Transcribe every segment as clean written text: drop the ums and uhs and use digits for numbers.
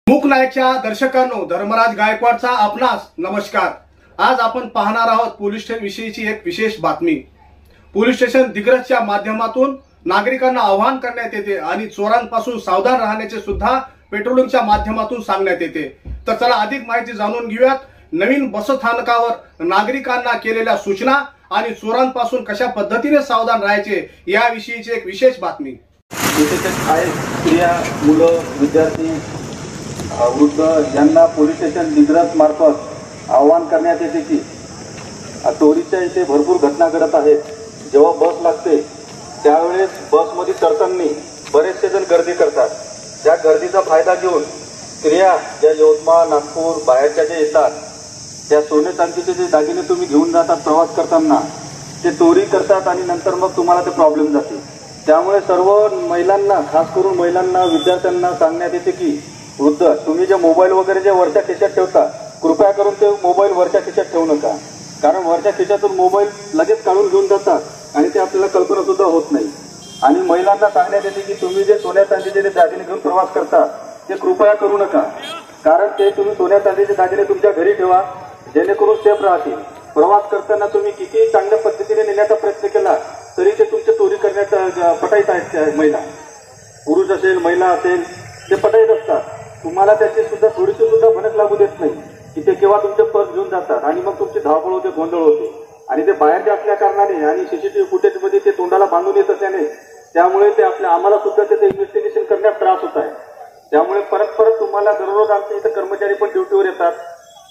मूक नायकच्या दर्शकांनो, धर्मराज गायकवाडचा आपणास नमस्कार। आज आपण पाहणार आहोत पोलीस स्टेशन विषयीची एक विशेष बातमी। पोलीस स्टेशन दिग्रसच्या माध्यमातून नागरिकांना आवाहन करण्यात येते आणि चोरांपासून सावधान राहण्याचे सुद्धा पेट्रोलिंगच्या माध्यमातून सांगण्यात येते। तर चला अधिक माहिती जाणून घेऊयात। नवीन बसस्थानकावर नागरिकांना केलेल्या सूचना आणि चोरांपासून कशा पद्धतीने सावधान राहायचे याविषयीची एक विशेष बातमी। स्त्रिया, मुलं, विद्यार्थी, वृद्ध यांना पोलीस स्टेशन दिग्रस मार्फत आवाहन करण्यात येते की चोरीच्या इथे भरपूर घटना घडत आहेत। जेव्हा बस लागते त्यावेळेस बसमध्ये चढताना बरेचसे जण गर्दी करतात। त्या गर्दीचा फायदा घेऊन स्त्रिया ज्या यवतमाळ, नागपूर बाहेरच्या जे येतात त्या सोने चांदीचे जे दागिने तुम्ही घेऊन जातात प्रवास करताना ते चोरी करतात आणि नंतर मग तुम्हाला ते प्रॉब्लेम जाते। त्यामुळे सर्व महिलांना, खास करून महिलांना, विद्यार्थ्यांना सांगण्यात येते की वृद्ध, तुम्ही जे मोबाईल वगैरे जे वरच्या खिशात ठेवता कृपया करून ते मोबाईल वरच्या खिशात ठेवू नका, कारण वरच्या खिशातून मोबाईल लगेच काढून घेऊन जातात आणि ते आपल्याला कल्पना सुद्धा होत नाही। आणि महिलांना सांगण्यात येते की तुम्ही जे सोन्या चांदीचे जे दागिने घेऊन प्रवास करता ते कृपया करू नका, कारण ते तुम्ही सोन्या चांदीचे दागिने तुमच्या घरी ठेवा जेणेकरून सेफ राहतील। प्रवास करताना तुम्ही किती चांगल्या पद्धतीने नेण्याचा प्रयत्न केला तरी ते तुमचे चोरी करण्याचा पटाईत आहेत। महिला, पुरुष असेल महिला असेल ते पटाईत असतात। तुम्हाला त्याची सुद्धा थोडीशी सुद्धा भनक लागू देत नाही की ते केव्हा तुमचे पर्स घेऊन जातात आणि मग तुमची धावपळ होते, गोंधळ होते। आणि ते बाहेरचे असल्या कारणाने आणि सीसीटीव्ही फुटेजमध्ये ते तोंडाला बांधून येत असल्याने त्यामुळे ते आम्हाला सुद्धा त्याचं इन्व्हेस्टिगेशन करण्यात त्रास होत आहे। त्यामुळे परत तुम्हाला दररोज आमच्या इथे कर्मचारी पण ड्युटीवर येतात।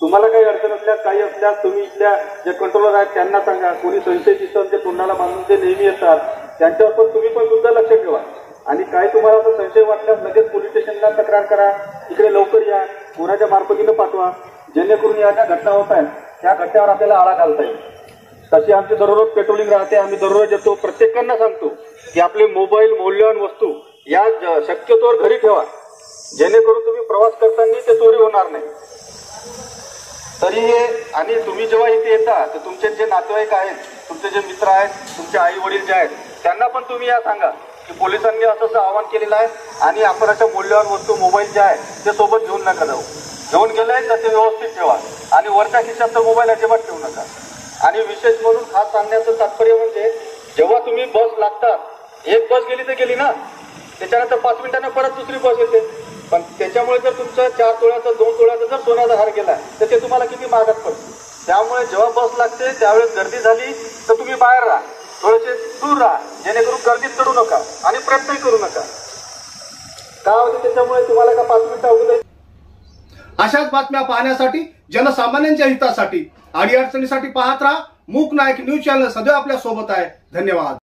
तुम्हाला काही अडचण असल्यास काही असल्यास तुम्ही इथल्या जे कंट्रोलर आहेत त्यांना सांगा। कोणी संशय दिसतं ते तोंडाला बांधून ते नेहमी येतात, त्यांच्यावर पण तुम्ही पण सुद्धा लक्ष ठेवा। आणि काय तुम्हाला जर संशय वाटल्यास लगेच पोलीस स्टेशनला तक्रार करा, इकडे लवकर या, कोणाच्या मार्फतीनं पाठवा, जेणेकरून या ज्या घटना होत आहेत त्या घटनेवर आपल्याला आळा घालता येईल। तशी आमची दररोज पेट्रोलिंग राहते। आम्ही दररोज येतो, प्रत्येकांना सांगतो की आपले मोबाईल, मौल्यवान वस्तू या शक्यतोवर घरी ठेवा, जेणेकरून तुम्ही प्रवास करताना ते चोरी होणार नाही। तरी हे, आणि तुम्ही जेव्हा इथे येता तर तुमचे जे नातेवाईक आहेत, तुमचे जे मित्र आहेत, तुमचे आई वडील जे आहेत त्यांना पण तुम्ही या सांगा की पोलिसांनी असं आवाहन केलेलं आहे आणि आपण अशा मूल्यवान वस्तू मोबाईल जे आहे ते सोबत घेऊन नका जाऊ। घेऊन गेले तर ते व्यवस्थित ठेवा आणि वरच्या खिशात तर मोबाईल अजिबात ठेवू नका। आणि विशेष म्हणून खास सांगण्याचं तात्पर्य म्हणजे जेव्हा तुम्ही बस लागतात, एक बस गेली तर गेली ना, त्याच्यानंतर 5 मिनिटांना परत दुसरी बस येते, पण त्याच्यामुळे जर तुमचा 4 तोळ्याचा 2 तोळ्याचा जर सोन्याचा हार गेला तर ते तुम्हाला किती महागात पडते। त्यामुळे जेव्हा बस लागते त्यावेळेस गर्दी झाली तर तुम्ही बाहेर राहा, थोडेसे दूर राहा, जेणेकरून गर्दीत चढू नका आणि प्रयत्नही करू नका। काय होते त्याच्यामुळे तुम्हाला का 5 मिनिटं अगोदर। अशाच बातम्या पाहण्यासाठी, जनसामान्यांच्या हितासाठी, अडीअडचणीसाठी पाहत राहा मूक नायक न्यूज चॅनल। सदैव आपल्या सोबत आहे। धन्यवाद।